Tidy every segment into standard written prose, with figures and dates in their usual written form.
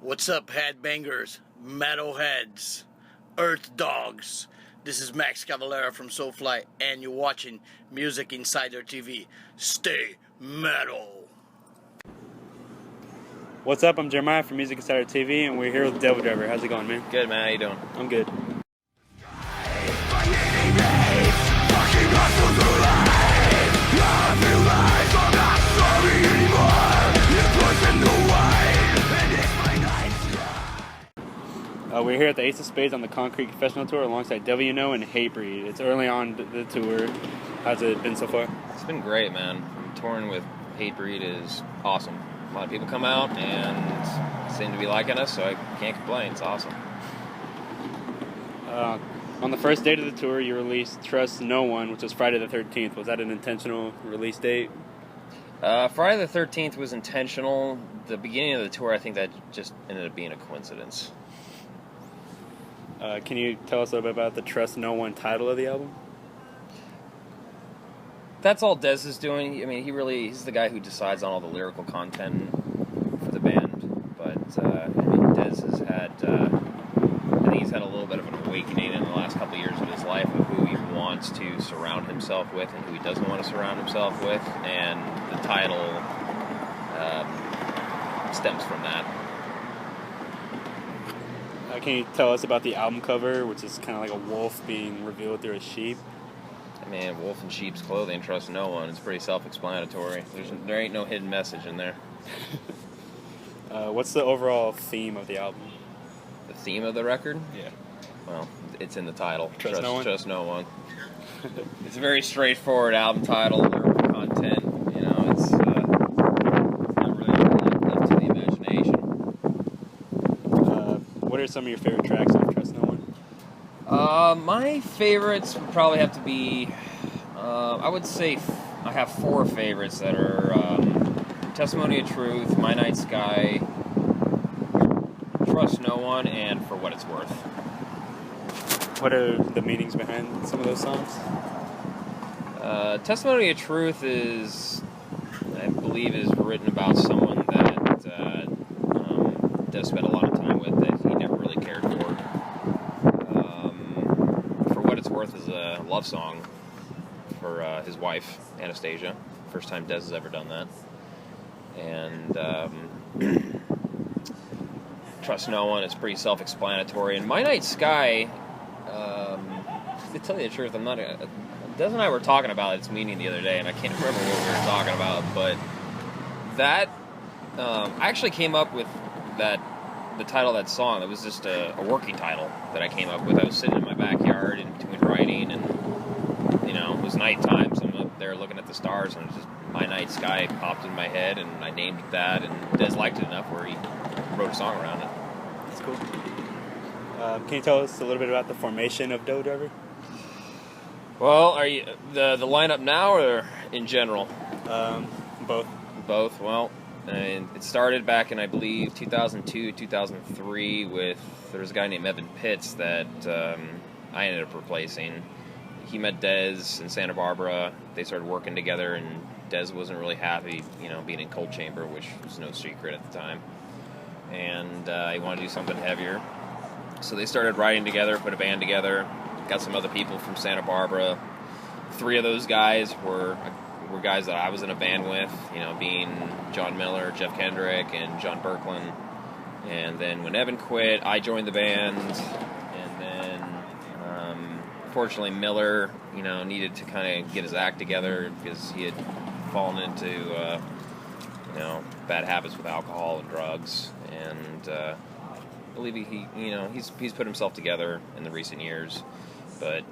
What's up, headbangers, metalheads, earth dogs? This is Max Cavalera from Soulfly, and you're watching Music Insider TV. Stay metal. What's up? I'm Jeremiah from Music Insider TV, and we're here with DEVILDRIVER. How's it going, man? Good, man. How you doing? I'm good. We're here at the Ace of Spades on the Concrete Confessional Tour alongside Devil You Know and Hatebreed. It's early on the tour. How's it been so far? It's been great, man. Touring with Hatebreed is awesome. A lot of people come out and seem to be liking us, so I can't complain. It's awesome. On the first date of the tour, you released Trust No One, which was Friday the 13th. Was that an intentional release date? Friday the 13th was intentional. The beginning of the tour, I think that just ended up being a coincidence. Can you tell us a little bit about the Trust No One title of the album? That's all Dez is doing. I mean, he's the guy who decides on all the lyrical content for the band. But, I mean, Dez has had, I think he's had a little bit of an awakening in the last couple of years of his life of who he wants to surround himself with and who he doesn't want to surround himself with. And the title stems from that. Can you tell us about the album cover, which is kind of like a wolf being revealed through a sheep? I mean, wolf in sheep's clothing, trust no one. It's pretty self-explanatory. There ain't no hidden message in there. What's the overall theme of the album? The theme of the record? Yeah. Well, it's in the title. Trust No One? Trust no one. It's a very straightforward album title, lyrical content. You know, it's not really left to the imagination. What are some of your favorite tracks on Trust No One? My favorites would probably have to be, I would say I have four favorites that are Testimony of Truth, My Night Sky, Trust No One, and For What It's Worth. What are the meanings behind some of those songs? Testimony of Truth I believe, is written about someone that Des spent a lot of time with that he never really cared for. For What It's Worth is a love song for his wife, Anastasia. First time Des has ever done that. And Trust No One is pretty self-explanatory. And My Night Sky, to tell you the truth, Des and I were talking about its meaning the other day, and I can't remember what we were talking about, but that, I actually came up with the title of that song. It was just a working title that I came up with. I was sitting in my backyard in between writing, and, you know, it was nighttime, so I'm up there looking at the stars, and it was just My Night Sky popped in my head, and I named it that, and Des liked it enough where he wrote a song around it. That's cool. Can you tell us a little bit about the formation of DEVILDRIVER? Well, are you the lineup now or in general? Both. Both. Well, and it started back in, I believe, 2002, 2003 with, there was a guy named Evan Pitts that I ended up replacing. He met Dez in Santa Barbara. They started working together, and Dez wasn't really happy, you know, being in Cold Chamber, which was no secret at the time. And he wanted to do something heavier. So they started writing together, put a band together, got some other people from Santa Barbara. Three of those guys were guys that I was in a band with, you know, being John Miller, Jeff Kendrick, and John Berkland. And then when Evan quit, I joined the band. And then, fortunately, Miller, you know, needed to kind of get his act together because he had fallen into, you know, bad habits with alcohol and drugs. And I believe he's put himself together in the recent years, but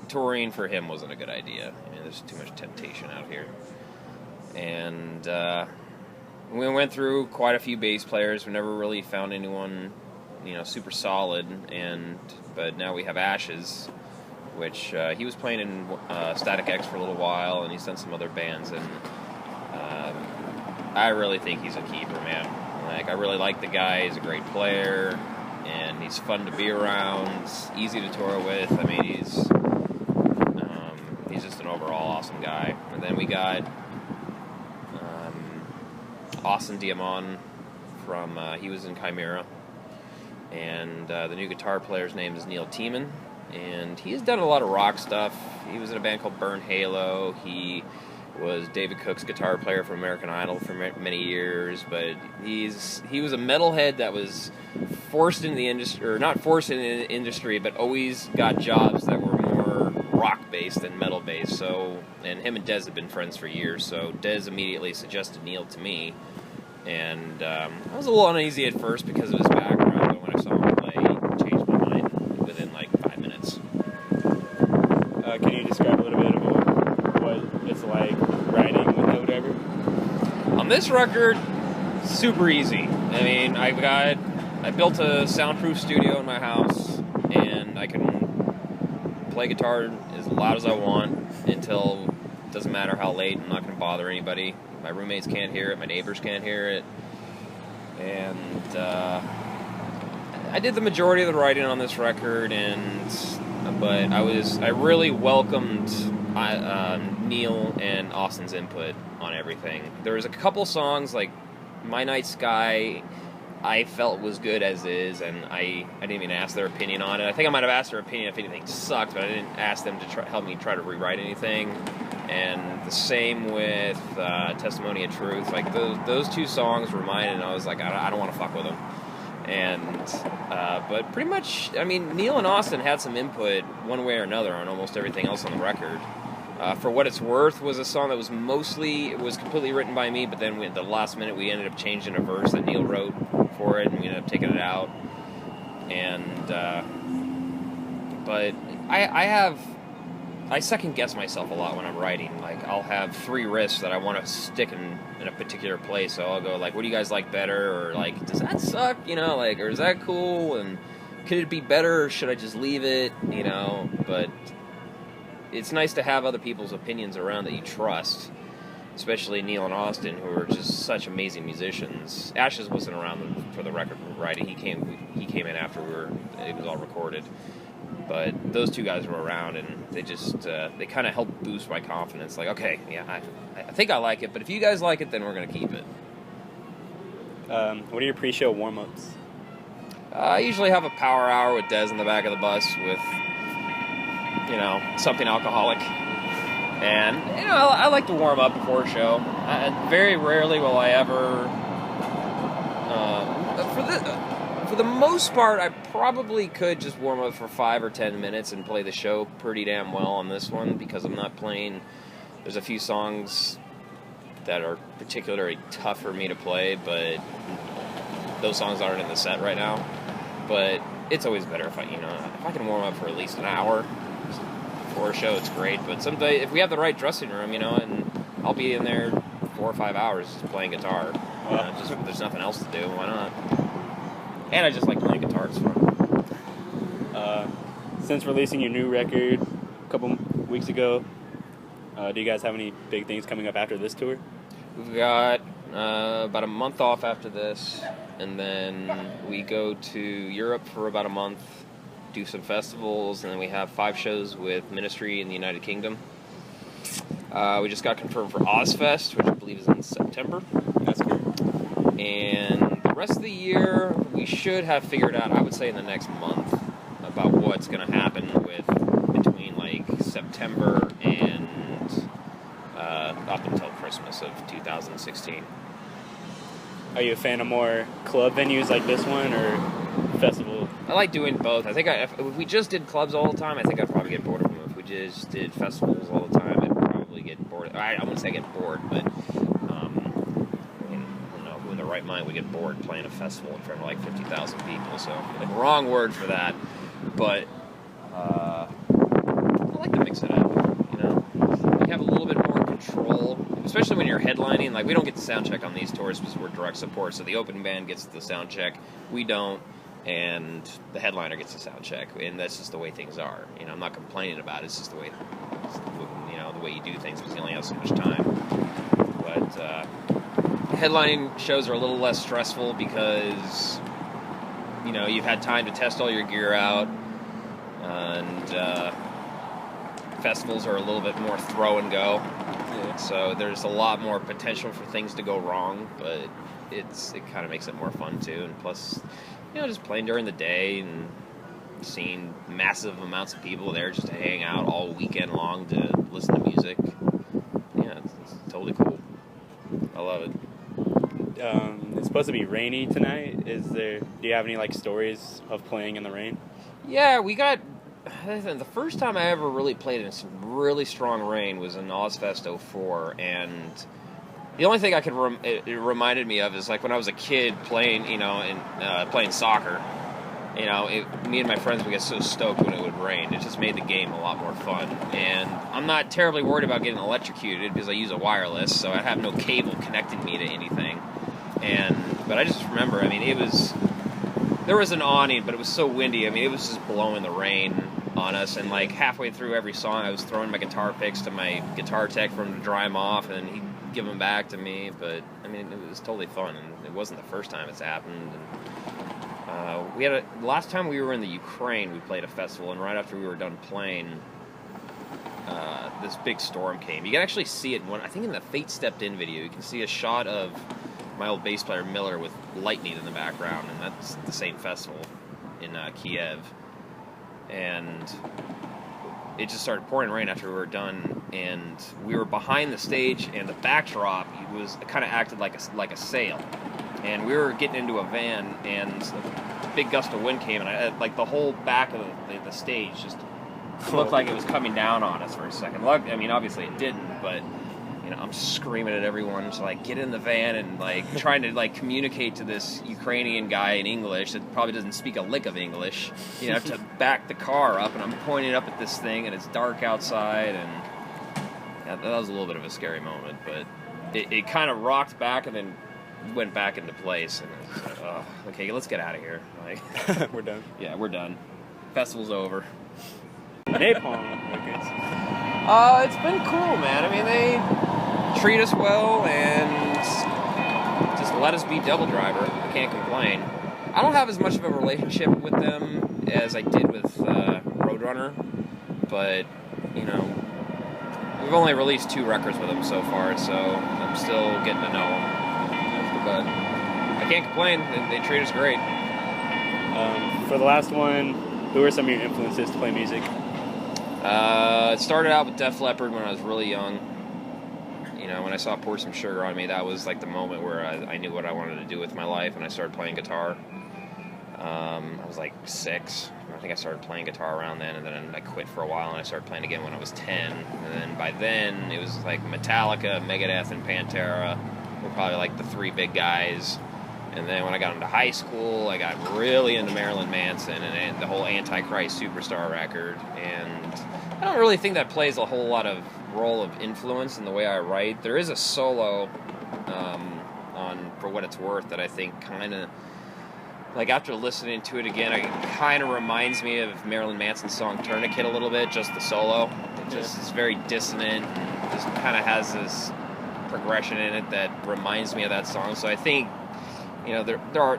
touring for him wasn't a good idea. I mean, there's too much temptation out here. And we went through quite a few bass players. We never really found anyone, you know, super solid. But now we have Ashes, which he was playing in Static X for a little while, and he's done some other bands. And I really think he's a keeper, man. Like, I really like the guy. He's a great player, and he's fun to be around. He's easy to tour with. I mean, he's just an overall awesome guy. And then we got Austin Diamond from, he was in Chimera. And the new guitar player's name is Neil Tiemann. And he's done a lot of rock stuff. He was in a band called Burn Halo. He was David Cook's guitar player for American Idol for many years. But he was a metalhead that was forced into the industry, or not forced into the industry, but always got jobs that were more rock-based than metal-based. So, and him and Dez have been friends for years. So Dez immediately suggested Neil to me. And I was a little uneasy at first because of his background, but when I saw him play, he changed my mind within like 5 minutes. Can you describe a little bit about what it's like writing with No Driver? On this record, super easy. I mean, I built a soundproof studio in my house, and I can play guitar as loud as I want until it doesn't matter how late. I'm not going to bother anybody. My roommates can't hear it. My neighbors can't hear it. And I did the majority of the writing on this record, but I really welcomed Neil and Austin's input on everything. There was a couple songs like My Night Sky I felt was good as is, and I didn't even ask their opinion on it. I think I might have asked their opinion if anything sucked, but I didn't ask them to help me try to rewrite anything. And the same with Testimony of Truth. Like those two songs were mine, and I was like, I don't want to fuck with them. And but pretty much, I mean, Neil and Austin had some input one way or another on almost everything else on the record. For What It's Worth was a song that was completely written by me, but then at the last minute we ended up changing a verse that Neil wrote for it, and we ended up taking it out. And but I second guess myself a lot when I'm writing. Like, I'll have 3 riffs that I want to stick in a particular place, so I'll go like, what do you guys like better? Or like, does that suck? You know, like, or is that cool? And could it be better, or should I just leave it? You know, but it's nice to have other people's opinions around that you trust, especially Neil and Austin, who are just such amazing musicians. Ashes wasn't around for the record writing. He came in after it was all recorded. But those two guys were around, and they just they kind of helped boost my confidence. Like, okay, yeah, I think I like it, but if you guys like it, then we're going to keep it. What are your pre-show warm-ups? I usually have a power hour with Dez in the back of the bus with, something alcoholic. And, I like to warm up before a show. Very rarely will I ever... For the most part, I probably could just warm up for 5 or 10 minutes and play the show pretty damn well on this one, because I'm not playing... There's a few songs that are particularly tough for me to play, but those songs aren't in the set right now. But it's always better if I can warm up for at least an hour before a show, it's great. But someday, if we have the right dressing room, and I'll be in there 4 or 5 hours just playing guitar. Just there's nothing else to do, why not? And I just like playing guitar, it's fun. Since releasing your new record a couple weeks ago, do you guys have any big things coming up after this tour? We've got about a month off after this, and then we go to Europe for about a month, do some festivals, and then we have 5 shows with Ministry in the United Kingdom. We just got confirmed for Ozfest, which I believe is in September. That's cool. And the rest of the year, we should have figured out, I would say in the next month, about what's going to happen between like September and up until Christmas of 2016. Are you a fan of more club venues like this one, or festival? I like doing both. I think if we just did clubs all the time, I think I'd probably get bored of them. If we just did festivals all the time, I'd probably get bored. I wouldn't say get bored, but who in their right mind would get bored playing a festival in front of like 50,000 people? So, wrong word for that. But I like to mix it up. You have a little bit more control, especially when you're headlining. Like, we don't get the sound check on these tours because we're direct support, so the open band gets the sound check. We don't, and the headliner gets the sound check, and that's just the way things are. I'm not complaining about it. It's just the way, the way you do things, because you only have so much time. But headlining shows are a little less stressful because you've had time to test all your gear out, and festivals are a little bit more throw and go. Yeah. So there's a lot more potential for things to go wrong, but it kind of makes it more fun too. And plus, just playing during the day and seeing massive amounts of people there just to hang out all weekend long to listen to music. Yeah, it's totally cool. I love it. It's supposed to be rainy tonight. Do you have any stories of playing in the rain? Yeah, the first time I ever really played in some really strong rain was in Ozfest '04, and the only thing it reminded me of is when I was a kid playing, playing soccer. Me and my friends would get so stoked when it would rain. It just made the game a lot more fun. And I'm not terribly worried about getting electrocuted because I use a wireless, so I have no cable connecting me to anything. But I just remember, there was an awning, but it was so windy. It was just blowing the rain on us. And halfway through every song, I was throwing my guitar picks to my guitar tech for him to dry them off, and he'd give them back to me. But it was totally fun, and it wasn't the first time it's happened. And last time we were in the Ukraine, we played a festival, and right after we were done playing, this big storm came. You can actually see it I think in the Fate Stepped In video, you can see a shot of my old bass player Miller with lightning in the background, and that's the same festival in Kiev. And it just started pouring rain after we were done, and we were behind the stage, and the backdrop kind of acted like a sail. And we were getting into a van, and a big gust of wind came, and the whole back of the stage just looked like it was coming down on us for a second. Obviously it didn't, but I'm screaming at everyone to get in the van and trying to communicate to this Ukrainian guy in English that probably doesn't speak a lick of English, to back the car up, and I'm pointing up at this thing, and it's dark outside, and that was a little bit of a scary moment, but it kind of rocked back and then went back into place, and it was okay, let's get out of here. We're done. Yeah, we're done. Festival's over. Napalm Records. It's been cool, man. They treat us well and just let us be DevilDriver. I can't complain. I don't have as much of a relationship with them as I did with Roadrunner, but we've only released 2 records with them so far, so I'm still getting to know them. But I can't complain. They treat us great. For the last one, who are some of your influences to play music? It started out with Def Leppard when I was really young. When I saw Pour Some Sugar on Me, that was the moment where I knew what I wanted to do with my life, and I started playing guitar. I was 6. I think I started playing guitar around then, and then I quit for a while, and I started playing again when I was 10. And then by then, it was Metallica, Megadeth, and Pantera were probably the 3 big guys. And then when I got into high school, I got really into Marilyn Manson and the whole Antichrist Superstar record. And I don't really think that plays a whole lot of role of influence in the way I write. There is a solo on For What It's Worth that I think kind of, after listening to it again, it kind of reminds me of Marilyn Manson's song Tourniquet a little bit, just the solo. It just is very dissonant, just kind of has this progression in it that reminds me of that song. So I think, there are,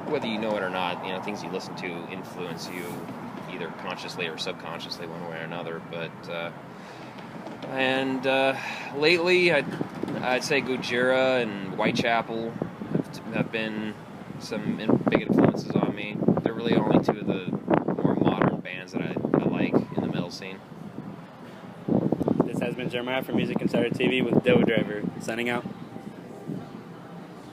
whether you know it or not, things you listen to influence you either consciously or subconsciously one way or another. But lately I'd say Gojira and Whitechapel have been some big influences on me. They're really only 2 of the more modern bands that I like in the metal scene. This has been Jeremiah from Music Insider TV with DevilDriver, signing out.